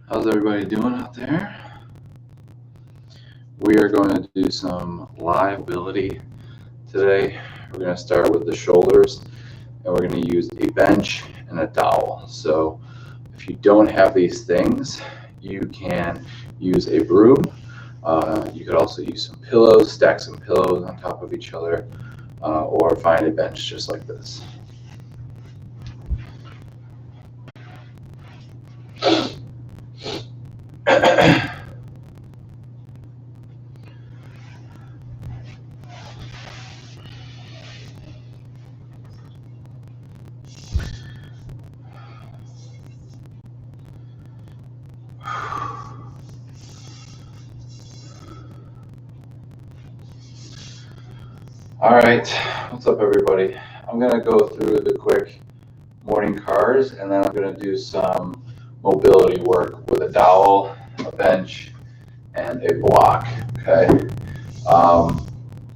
How's everybody doing out there? We are going to do some live mobility today. We're going to start with the shoulders, and we're going to use a bench and a dowel. So if you don't have these things, you can use a broom. You could also use some pillows, stack some pillows on top of each other, or find a bench just like this. All right, what's up everybody? I'm gonna go through the quick morning cars, and then I'm gonna do some mobility work with a dowel, a bench, and a block, okay?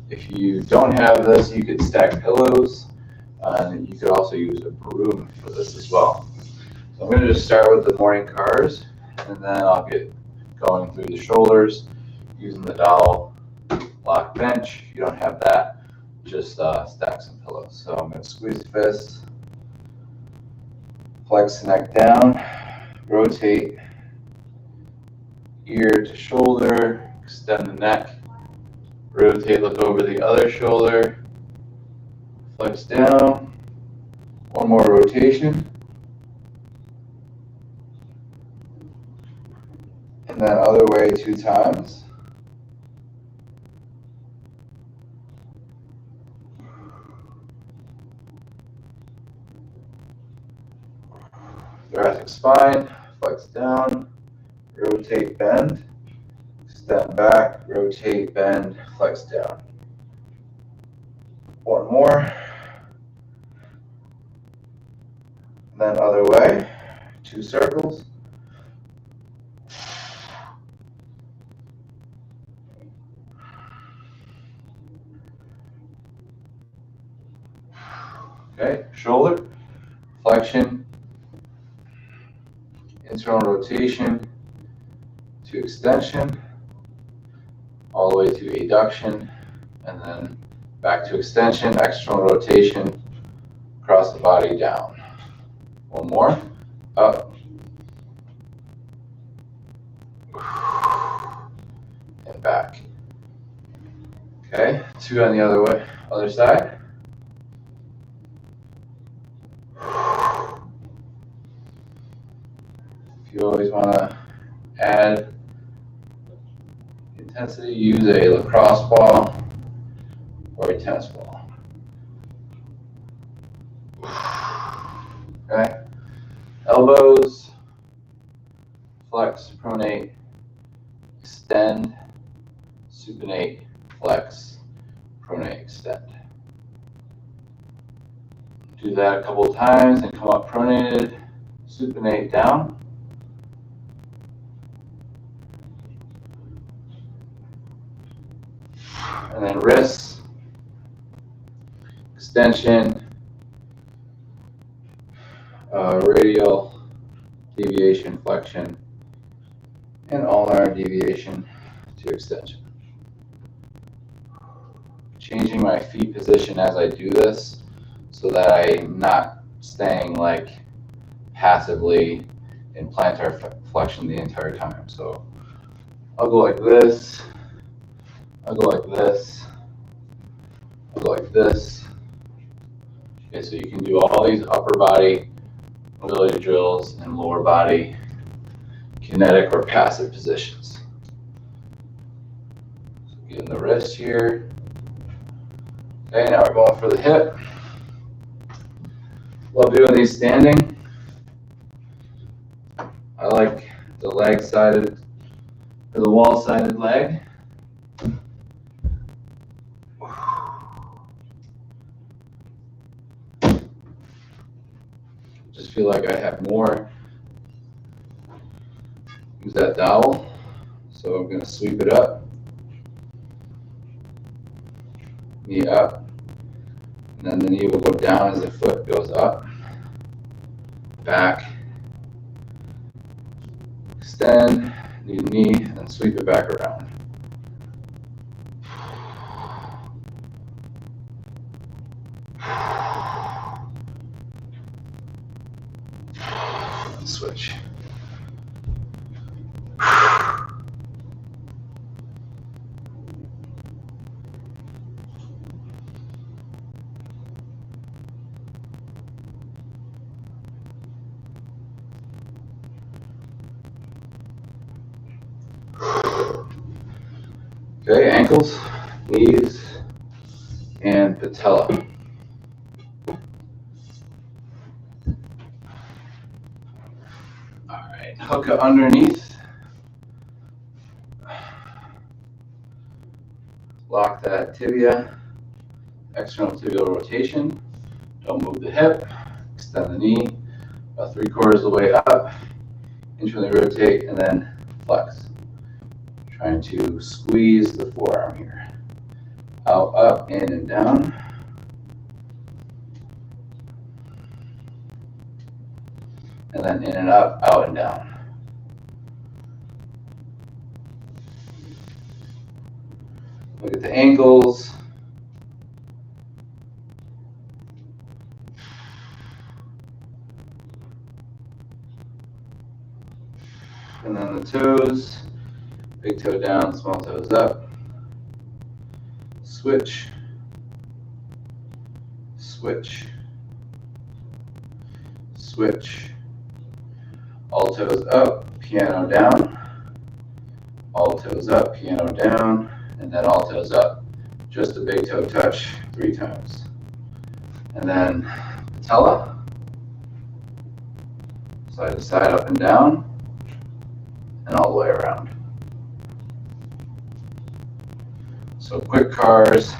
If you don't have this, you could stack pillows, and you could also use a broom for this as well. So I'm gonna just start with the morning cars, and then I'll get going through the shoulders using the dowel, block, bench. If you don't have that, just stack some pillows. So I'm going to squeeze fists, flex the neck down, rotate ear to shoulder, extend the neck, rotate, look over the other shoulder, flex down, one more rotation, and then other way 2 times. Thoracic spine, flex down, rotate, bend, step back, rotate, bend, flex down. One more. And then other way, 2 circles. Okay, shoulder, flexion, internal rotation to extension, all the way to adduction, and then back to extension, external rotation, across the body down. One more, up, and back. Okay, 2 on the other way, other side. If you always want to add intensity, use a lacrosse ball or a tennis ball. Okay, elbows, flex, pronate, extend, supinate, flex, pronate, extend. Do that a couple of times and come up pronated, supinate down. And then wrists, extension, radial deviation, flexion, and ulnar deviation to extension. Changing my feet position as I do this so that I'm not staying like passively in plantar flexion the entire time. So I'll go like this, I'll go like this, I'll go like this. Okay, so you can do all these upper body mobility drills and lower body kinetic or passive positions. So getting the wrist here. Okay, now we're going for the hip. Love doing these standing. I like the leg sided, or the wall sided leg. Just feel like I have more. Use that dowel. So I'm going to sweep it up. Knee up. And then the knee will go down as the foot goes up. Back. extend, knee to knee, and then sweep it back around. Switch. Okay, ankles, knees, and patella. All right, hook it underneath. Lock that tibia, external tibial rotation. Don't move the hip. Extend the knee about 3/4 of the way up. Internally rotate and then flex. Trying to squeeze the forearm here. Out, up, in, and down. And then in and up, out and down. Look at the ankles. And then the toes. Big toe down, small toes up. Switch. Switch. Switch. All toes up, piano down. All toes up, piano down. And then all toes up. Just a big toe touch 3 times. And then patella. Side to side, up and down. And all the way around. So quick cars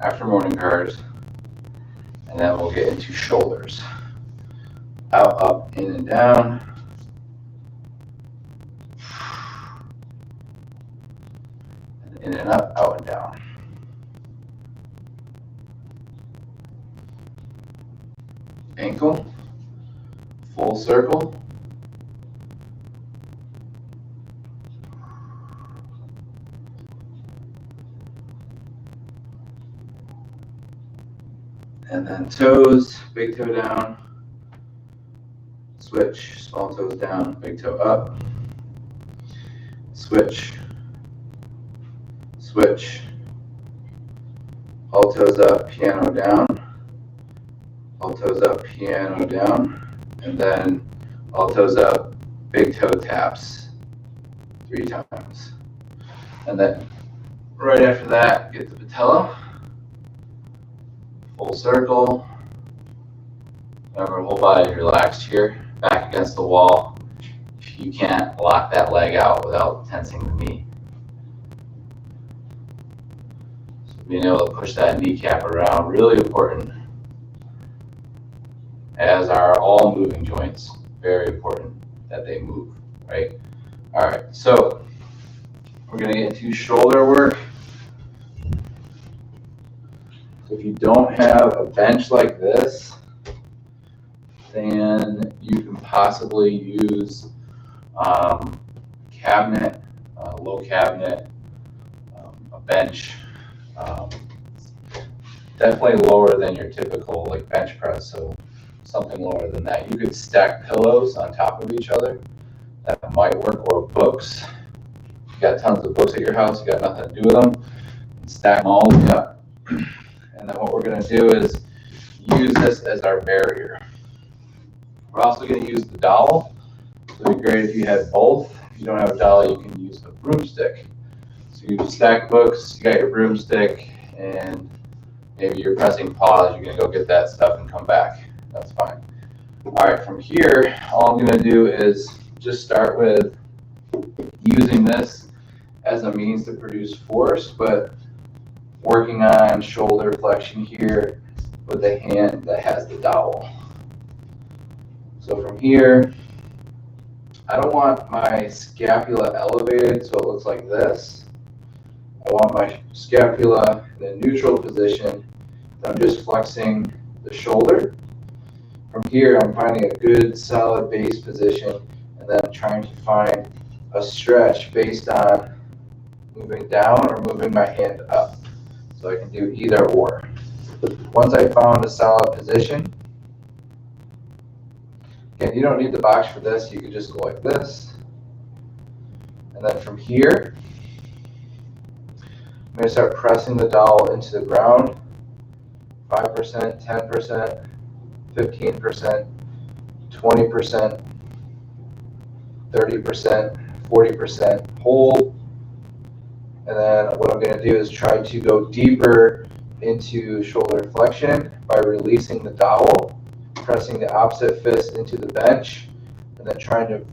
after morning cars, and then we'll get into shoulders. Out, up, in, and down. And in and up, out and down. Ankle, full circle. And then toes, big toe down, switch, small toes down, big toe up, switch, switch, all toes up, piano down, all toes up, piano down, and then all toes up, big toe taps 3 times. And then right after that, get the patella. Full circle. Remember, whole body relaxed here, back against the wall. You can't lock that leg out without tensing the knee. So being able to push that kneecap around, really important, as are all moving joints. Very important that they move, right? All right, so we're gonna get into shoulder work. If you don't have a bench like this, then you can possibly use cabinet, low cabinet, a bench, definitely lower than your typical like bench press, so something lower than that. You could stack pillows on top of each other. That might work, or books. You got tons of books at your house, you got nothing to do with them, stack them all the way up. And then what we're going to do is use this as our barrier. We're also going to use the dowel. So it'd be great if you had both. If you don't have a dowel, you can use a broomstick. So you stack books, you got your broomstick, and maybe you're pressing pause. You're going to go get that stuff and come back. That's fine. All right, from here, all I'm going to do is just start with using this as a means to produce force, but working on shoulder flexion here with the hand that has the dowel. So from here, I don't want my scapula elevated so it looks like this. I want my scapula in a neutral position. I'm just flexing the shoulder. From here, I'm finding a good solid base position, and then trying to find a stretch based on moving down or moving my hand up. So I can do either or. Once I found a solid position, again, you don't need the box for this. You can just go like this. And then from here, I'm going to start pressing the dowel into the ground. 5%, 10%, 15%, 20%, 30%, 40%, hold. And then what I'm going to do is try to go deeper into shoulder flexion by releasing the dowel, pressing the opposite fist into the bench, and then trying to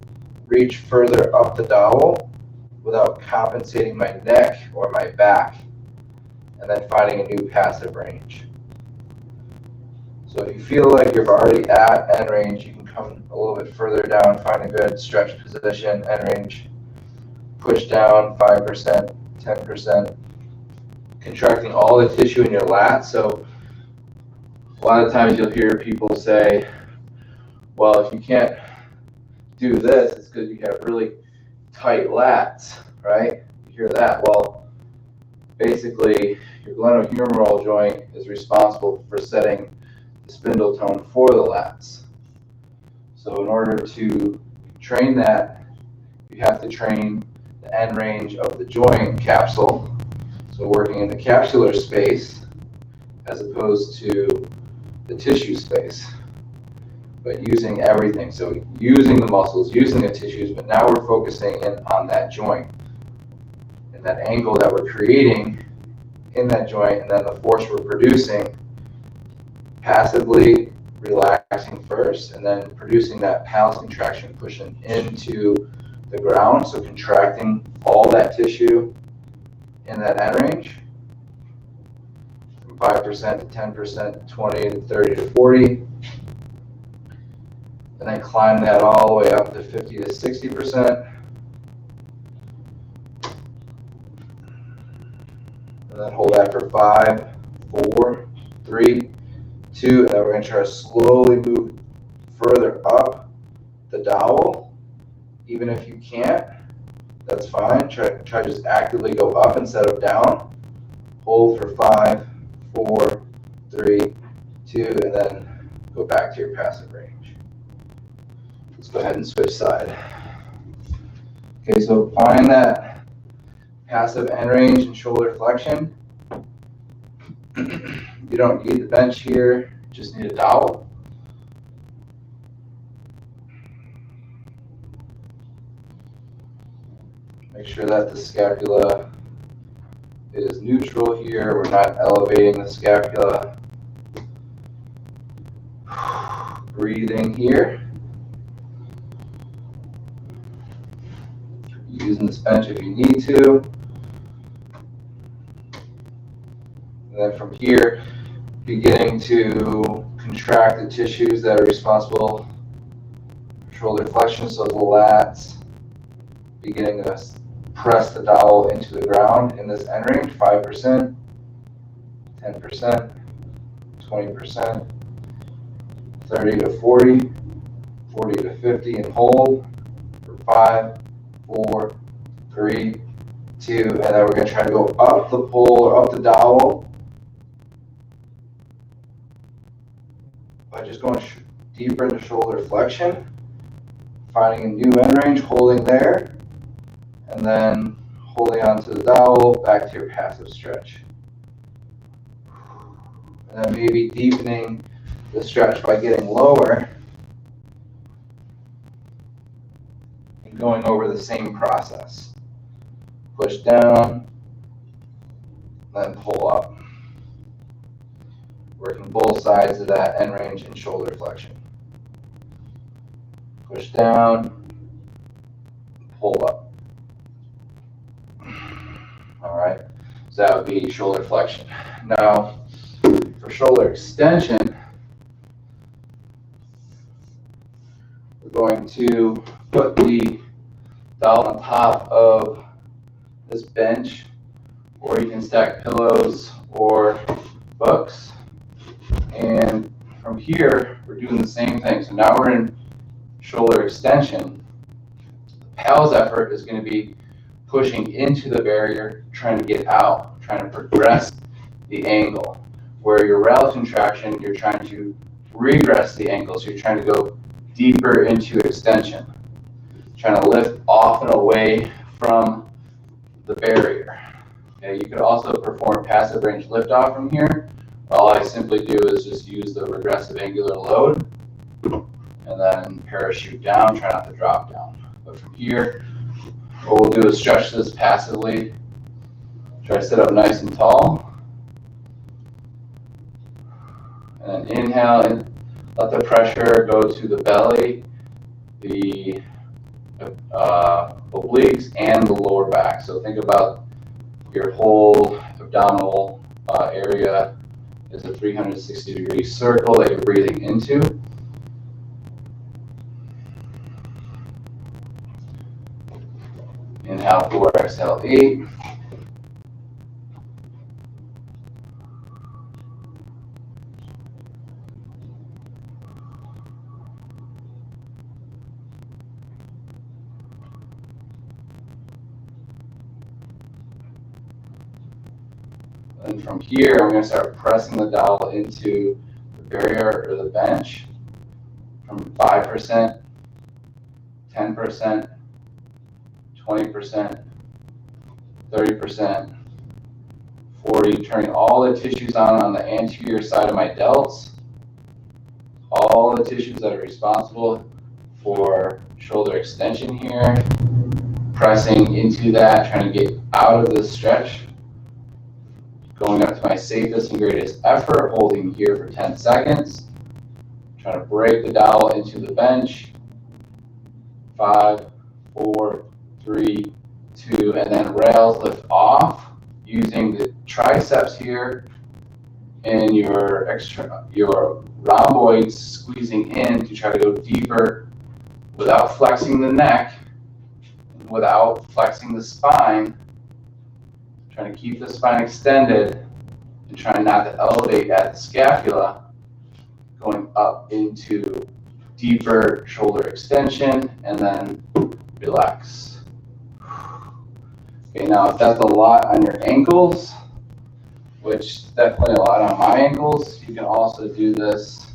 reach further up the dowel without compensating my neck or my back, and then finding a new passive range. So if you feel like you're already at end range, you can come a little bit further down, find a good stretch position, end range, push down 5%, 10%, contracting all the tissue in your lat. So a lot of times you'll hear people say, well, if you can't do this, it's because you have really tight lats, right? You hear that. Well, basically, your glenohumeral joint is responsible for setting the spindle tone for the lats. So in order to train that, you have to train the end range of the joint capsule. So working in the capsular space as opposed to the tissue space, but using everything. So using the muscles, using the tissues, but now we're focusing in on that joint and that angle that we're creating in that joint, and then the force we're producing, passively relaxing first, and then producing that pals contraction, pushing into the ground, so contracting all that tissue in that end range, from 5% to 10% to 20 to 30 to 40, and then climb that all the way up to 50 to 60%, and then hold that for 5, 4, 3, 2, and then we're going to try to slowly move further up the dowel. Even if you can't, that's fine. Try to just actively go up instead of down. Hold for 5, 4, 3, 2, and then go back to your passive range. Let's go ahead and switch side. Okay, so find that passive end range and shoulder flexion. You don't need the bench here, just need a dowel. Make sure that the scapula is neutral here. We're not elevating the scapula. Breathing here. Using this bench if you need to. And then from here, beginning to contract the tissues that are responsible for shoulder flexion, so the lats, beginning to press the dowel into the ground in this end range, 5%, 10%, 20%, 30 to 40, 40 to 50, and hold for 5, 4, 3, 2, and then we're going to try to go up the pole or up the dowel by just going deeper into shoulder flexion, finding a new end range, holding there, and then holding onto the dowel, back to your passive stretch. And then maybe deepening the stretch by getting lower and going over the same process. Push down, then pull up. Working both sides of that end range and shoulder flexion. Push down, pull up. All right, so that would be shoulder flexion. Now, for shoulder extension, we're going to put the dowel on top of this bench, or you can stack pillows or books. And from here, we're doing the same thing. So now we're in shoulder extension. PAL's effort is going to be pushing into the barrier, trying to get out, trying to progress the angle. Where your rel contraction, you're trying to regress the angle, so you're trying to go deeper into extension, trying to lift off and away from the barrier. Okay, you could also perform passive range liftoff from here. All I simply do is just use the regressive angular load and then parachute down, try not to drop down. But from here, what we'll do is stretch this passively. Try to sit up nice and tall. And then inhale and let the pressure go to the belly, the obliques, and the lower back. So think about your whole abdominal area is a 360-degree circle that you're breathing into. Inhale 4, exhale 8. And from here, I'm going to start pressing the dowel into the barrier or the bench from 5%, 10%, 20%, 30%, 40%, turning all the tissues on the anterior side of my delts, all the tissues that are responsible for shoulder extension here, pressing into that, trying to get out of this stretch, going up to my safest and greatest effort, holding here for 10 seconds, trying to break the dowel into the bench, 5, 4, 3, 2, and then rails lift off using the triceps here and your rhomboids squeezing in to try to go deeper without flexing the neck, without flexing the spine, trying to keep the spine extended and trying not to elevate at the scapula, going up into deeper shoulder extension, and then relax. Okay, now if that's a lot on your ankles, which is definitely a lot on my ankles, you can also do this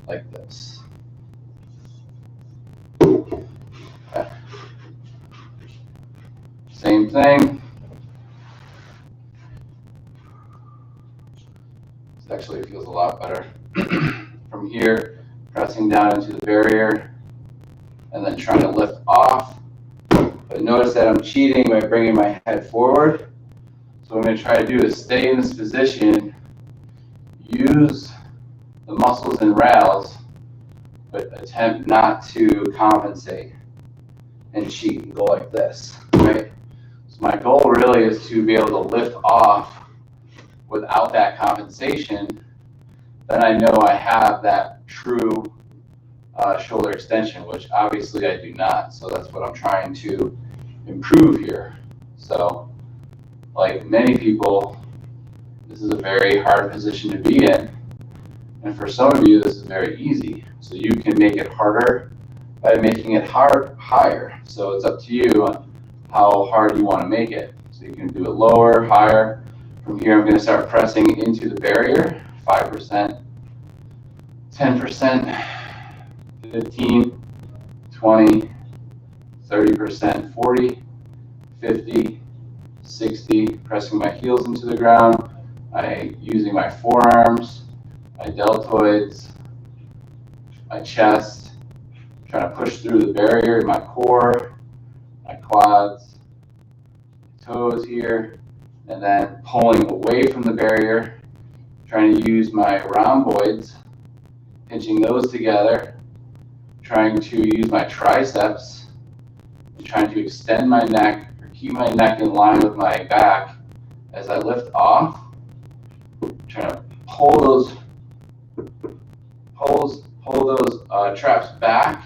like this. Okay. Same thing. This actually feels a lot better. From here, pressing down into the barrier, and then trying to lift off. But notice that I'm cheating by bringing my head forward. So what I'm going to try to do is stay in this position, use the muscles and rails, but attempt not to compensate and cheat and go like this, right? So my goal really is to be able to lift off without that compensation. Then I know I have that true shoulder extension, which obviously I do not. So that's what I'm trying to improve here. So like many people, this is a very hard position to be in. And for some of you, this is very easy. So you can make it harder by making it higher. So it's up to you on how hard you want to make it. So you can do it lower, higher. From here, I'm going to start pressing into the barrier, 5%, 10%, 15, 20, 30%, 40, 50, 60, pressing my heels into the ground, using my forearms, my deltoids, my chest, trying to push through the barrier in my core, my quads, toes here, and then pulling away from the barrier, trying to use my rhomboids, pinching those together, trying to use my triceps, and trying to extend my neck, or keep my neck in line with my back as I lift off, trying to pull those traps back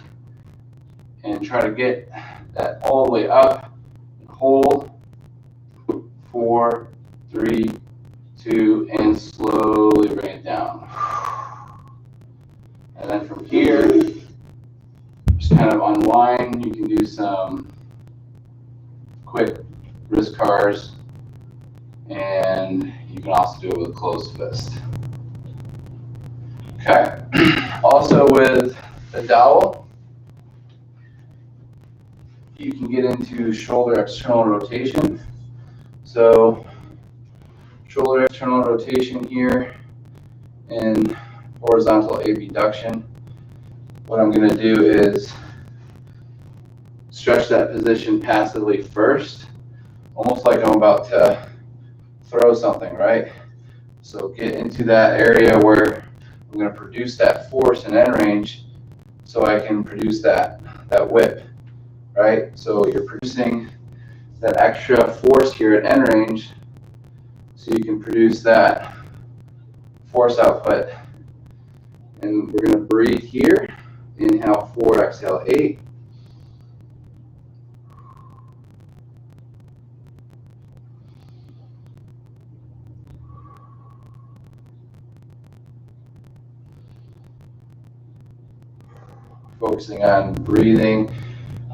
and try to get that all the way up and hold. 4, 3, 2, and slowly bring it down. And then from here, just kind of unwind. You can do some quick wrist cars, and you can also do it with a closed fist. Okay. Also with the dowel, you can get into shoulder external rotation. So shoulder external rotation here and horizontal abduction. What I'm going to do is stretch that position passively first, almost like I'm about to throw something, right? So get into that area where I'm going to produce that force and end range so I can produce that whip, right? So you're producing that extra force here at end range so you can produce that force output. And we're going to breathe here. Inhale 4, exhale 8. Focusing on breathing.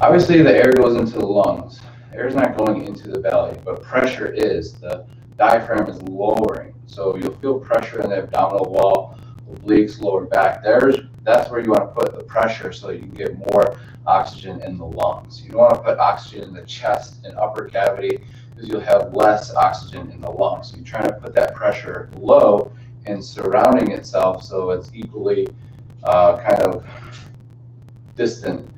Obviously the air goes into the lungs. Air is not going into the belly, but pressure is. The diaphragm is lowering. So you'll feel pressure in the abdominal wall, obliques, lower back. That's where you want to put the pressure so you can get more oxygen in the lungs. You don't want to put oxygen in the chest and upper cavity because you'll have less oxygen in the lungs. So you're trying to put that pressure low and surrounding itself so it's equally kind of distant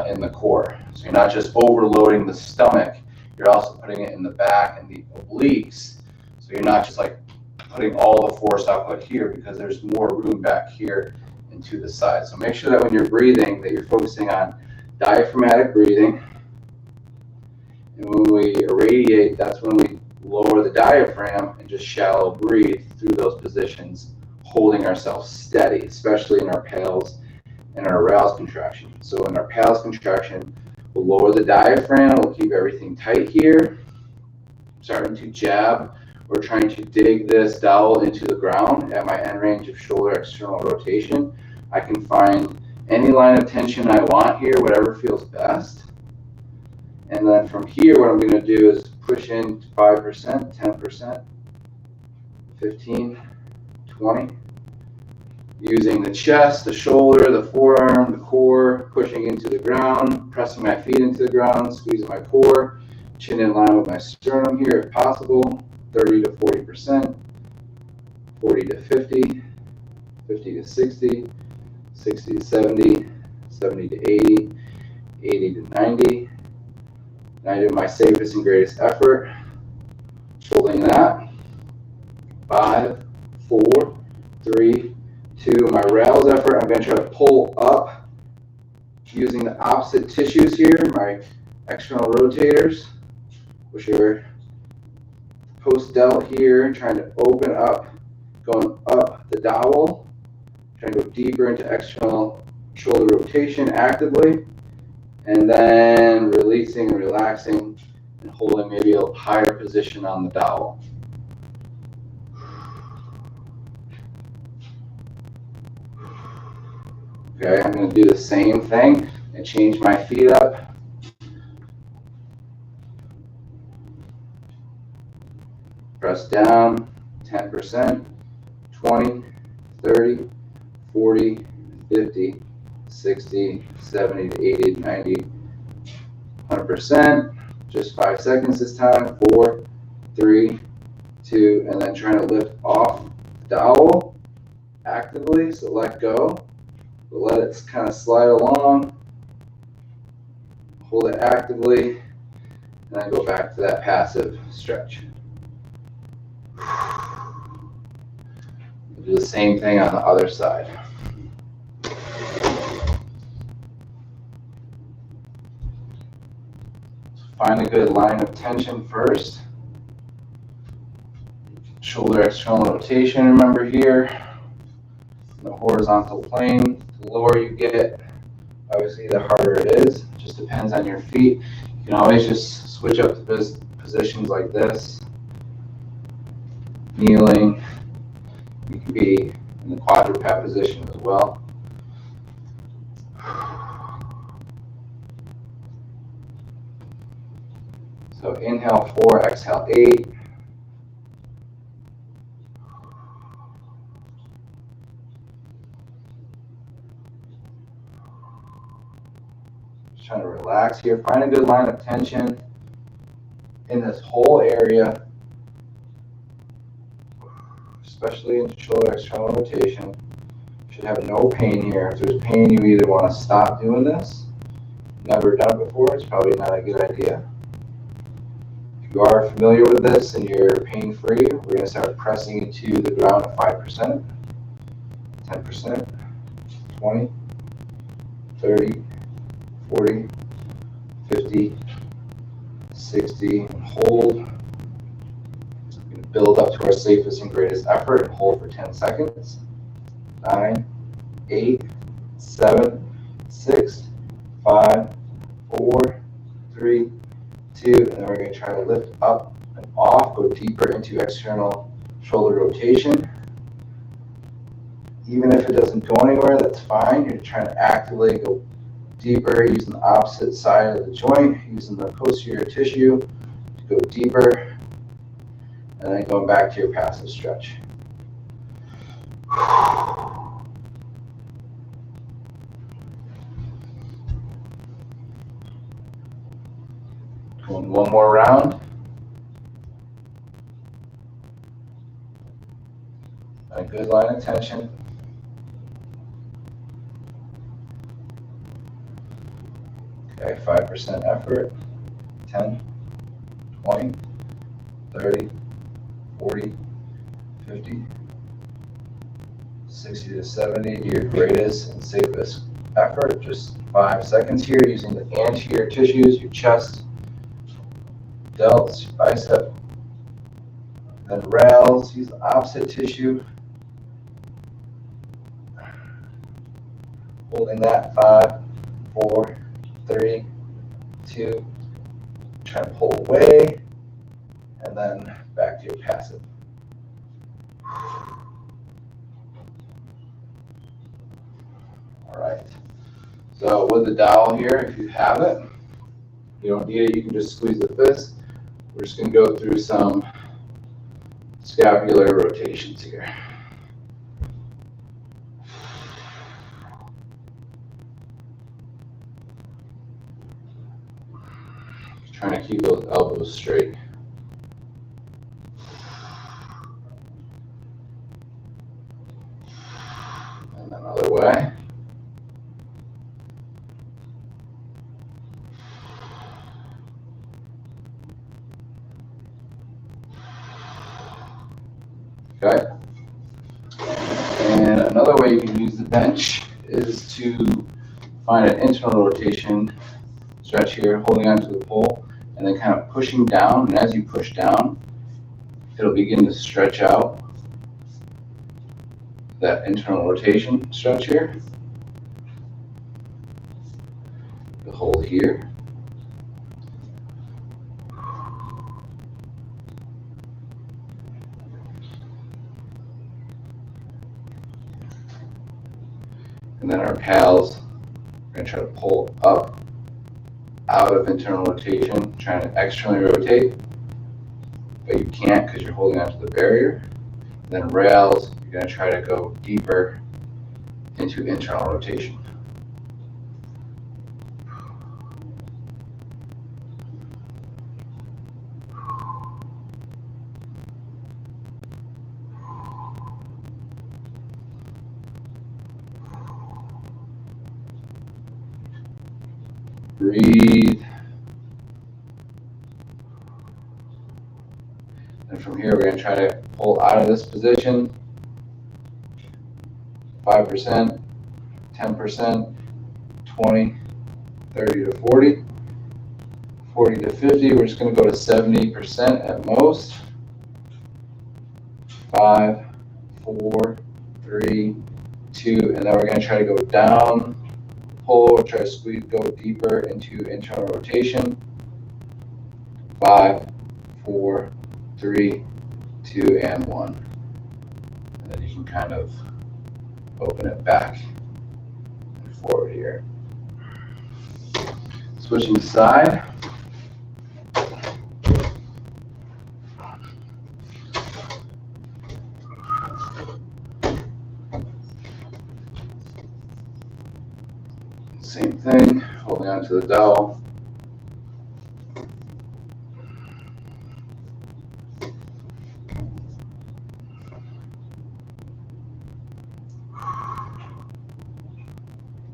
in the core. So you're not just overloading the stomach, you're also putting it in the back and the obliques. So you're not just like putting all the force output here because there's more room back here and to the side. So make sure that when you're breathing that you're focusing on diaphragmatic breathing. And when we irradiate, that's when we lower the diaphragm and just shallow breathe through those positions, holding ourselves steady, especially in our pals and our aroused contraction. So in our pals contraction, we'll lower the diaphragm, we'll keep everything tight here. Starting to jab, we're trying to dig this dowel into the ground at my end range of shoulder external rotation. I can find any line of tension I want here, whatever feels best. And then from here, what I'm going to do is push in 5%, 10%, 15, 20. Using the chest, the shoulder, the forearm, the core, pushing into the ground, pressing my feet into the ground, squeezing my core, chin in line with my sternum here if possible, 30 to 40%, 40 to 50, 50 to 60, 60 to 70, 70 to 80, 80 to 90. And I do my safest and greatest effort, holding that. 5, 4, 3, 2, my rails effort, I'm going to try to pull up using the opposite tissues here, my external rotators, which are post delt here, trying to open up, going up the dowel, trying to go deeper into external shoulder rotation actively, and then releasing and relaxing and holding maybe a higher position on the dowel. Okay, I'm going to do the same thing and change my feet up. Press down, 10%, 20, 30, 40, 50, 60, 70 to 80 to 90, 100%. Just 5 seconds this time. 4, 3, 2, and then trying to lift off the dowel actively. So let go. Let it kind of slide along, hold it actively, and then go back to that passive stretch. Do the same thing on the other side. Find a good line of tension first. Shoulder external rotation, remember here. The horizontal plane, the lower you get, obviously the harder it is. It just depends on your feet. You can always just switch up to positions like this. Kneeling. You can be in the quadruped position as well. So inhale 4, exhale 8. Just trying to relax here. Find a good line of tension in this whole area, especially in shoulder external rotation. Should have no pain here. If there's pain, you either want to stop doing this. Never done it before, it's probably not a good idea. If you are familiar with this and you're pain-free, we're going to start pressing into the ground at 5%, 10%, 20, 30, 40, 50, 60, and hold. We're going to build up to our safest and greatest effort and hold for 10 seconds. 9, 8, 7, 6, 5, 4, 3, 2, and then we're going to try to lift up and off, go deeper into external shoulder rotation. Even if it doesn't go anywhere, that's fine. You're trying to actively go deeper using the opposite side of the joint, using the posterior tissue to go deeper, and then going back to your passive stretch. Going one more round. A good line of tension. Okay, 5% effort. 10, 20, 30, 40, 50, 60 to 70 to your greatest and safest effort. Just 5 seconds here using the anterior tissues, your chest, delts, your bicep, then rails. Use the opposite tissue. Holding that 5, 4, 3, 2. Try to pull away, and then back to your passive. All right. So with the dowel here, if you have it, you don't need it, you can just squeeze the fist. We're just going to go through some scapular rotations here. Trying to keep those elbows straight. And then other way. Okay. And another way you can use the bench is to find an internal rotation stretch here, holding onto the pole, and then kind of pushing down. And as you push down, it'll begin to stretch out that internal rotation stretch here. The hold here. And then our pals are going to try to pull up out of internal rotation, trying to externally rotate, but you can't because you're holding onto the barrier. And then rails, you're going to try to go deeper into internal rotation. Breathe. And from here, we're going to try to pull out of this position. 5%, 10%, 20, 30 to 40, 40 to 50. We're just going to go to 70% at most. 5, 4, 3, 2, and then we're going to try to go down. Pull, try to squeeze, go deeper into internal rotation. 5, 4, 3, 2, and 1. And then you can kind of open it back and forward here. Switching side. Same thing, holding onto the dowel.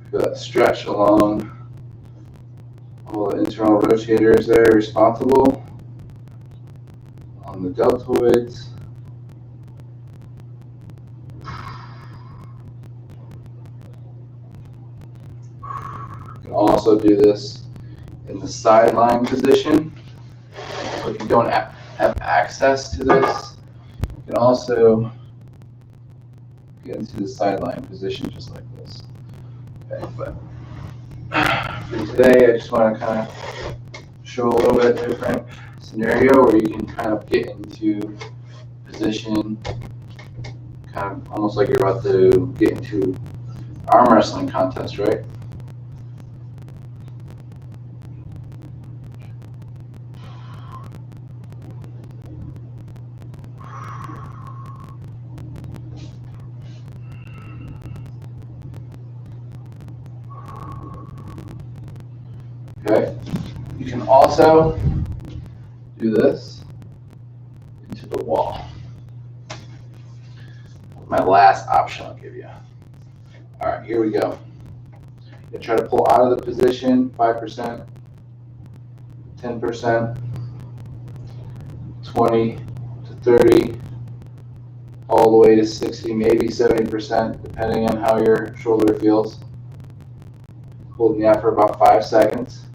Feel that stretch along all the internal rotators there responsible on the deltoids. You can also do this in the sideline position. So if you don't have access to this, you can also get into the sideline position just like this. Okay, but for today, I just want to kind of show a little bit different scenario where you can kind of get into position, kind of almost like you're about to get into arm wrestling contest, right? Okay. You can also do this into the wall. My last option I'll give you. All right, here we go. You try to pull out of the position, 5%, 10%, 20 to 30, all the way to 60, maybe 70%, depending on how your shoulder feels. Holding that for about 5 seconds.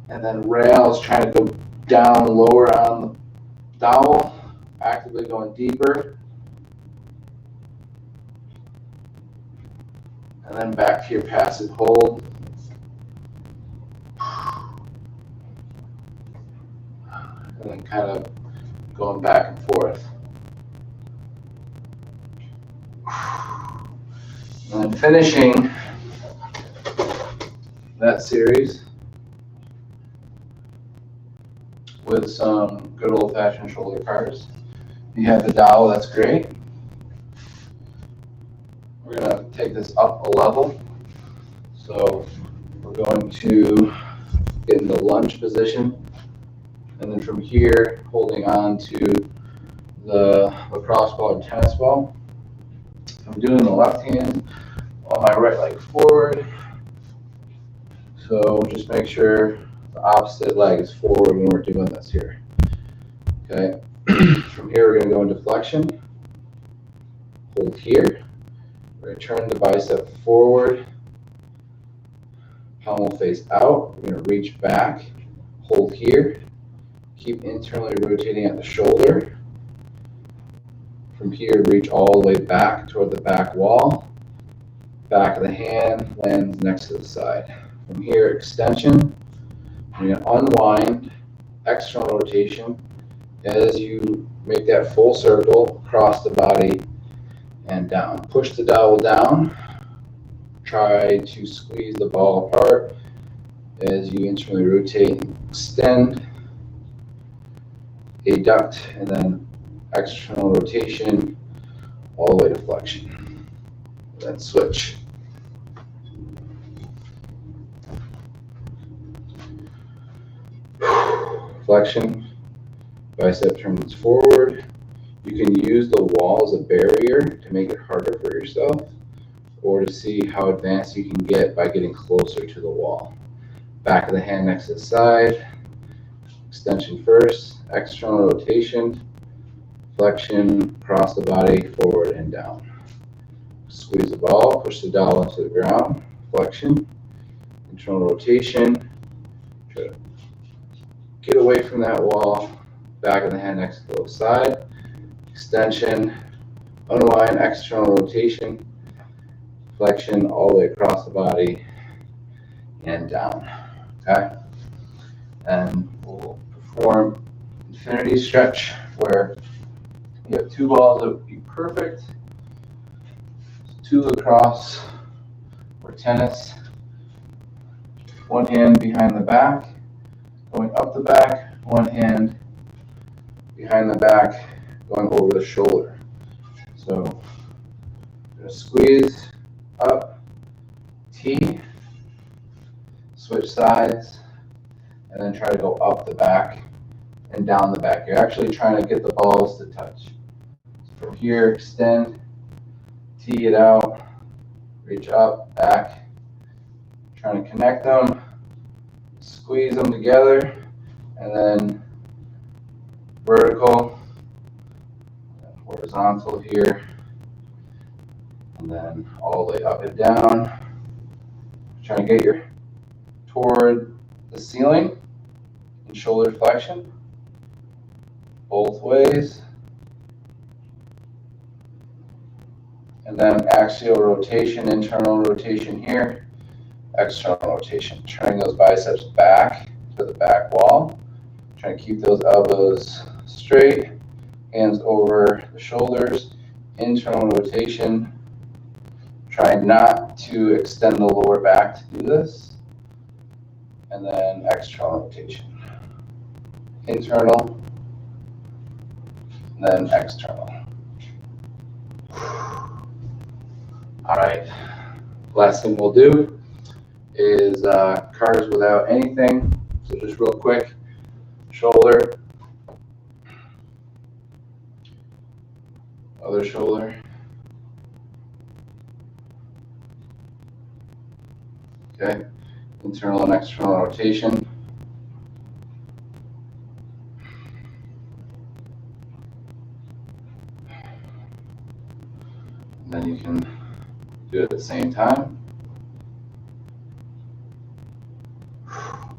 And then rails trying to go down lower on the dowel, actively going deeper. And then back to your passive hold. And then kind of going back and forth. And then finishing that series with some good old-fashioned shoulder cars. If you have the dowel, that's great. We're going to take this up a level. So we're going to get in the lunge position. And then from here, holding on to the lacrosse ball or tennis ball. I'm doing the left hand on my right leg forward. So just make sure the opposite leg is forward when we're doing this here. Okay. From here, we're going to go into flexion. Hold here. We're going to turn the bicep forward. Palm will face out. We're going to reach back. Hold here. Keep internally rotating at the shoulder. From here, reach all the way back toward the back wall. Back of the hand lands next to the side. From here, extension. You're going to unwind, external rotation, as you make that full circle across the body and down. Push the dowel down. Try to squeeze the ball apart as you internally rotate and extend. Adduct, and then external rotation all the way to flexion. Then switch. Flexion, bicep turns forward. You can use the wall as a barrier to make it harder for yourself, or to see how advanced you can get by getting closer to the wall. Back of the hand next to the side. Extension first, external rotation, flexion, across the body, forward and down. Squeeze the ball, push the dowel into the ground, flexion, internal rotation, try to get away from that wall, back of the hand next to the side, extension, unwind, external rotation, flexion all the way across the body and down. Okay? And we'll perform infinity stretch where you have two balls that would be perfect, two lacrosse or tennis, one hand behind the back, going up the back, one hand behind the back, going over the shoulder. So I'm going to squeeze up, T, switch sides, and then try to go up the back and down the back. You're actually trying to get the balls to touch. So from here, extend, T it out, reach up, back, trying to connect them, squeeze them together, and then vertical, and horizontal here, and then all the way up and down. Trying to get your toward the ceiling and shoulder flexion both ways. And then axial rotation, internal rotation here, external rotation. Turning those biceps back to the back wall. Trying to keep those elbows straight, hands over the shoulders, internal rotation. Try not to extend the lower back to do this. And then external rotation. Internal, and then external. All right, last thing we'll do is cars without anything. So just real quick, shoulder, other shoulder. Okay, internal and external rotation. And then you can do it at the same time. A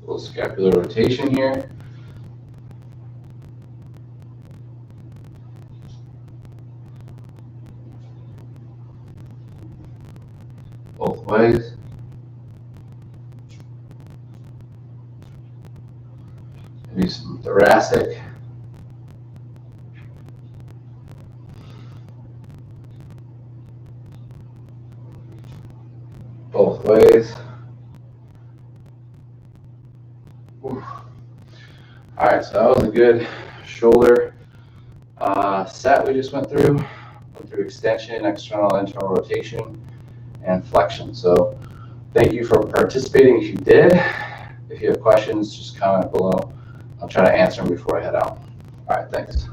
little scapular rotation here. Both ways. Maybe some thoracic. Both ways. Oof. All right, so that was a good shoulder set we just went through. Went through extension, external, internal rotation, and flexion. So thank you for participating if you did. If you have questions, just comment below. I'll try to answer them before I head out. All right, thanks.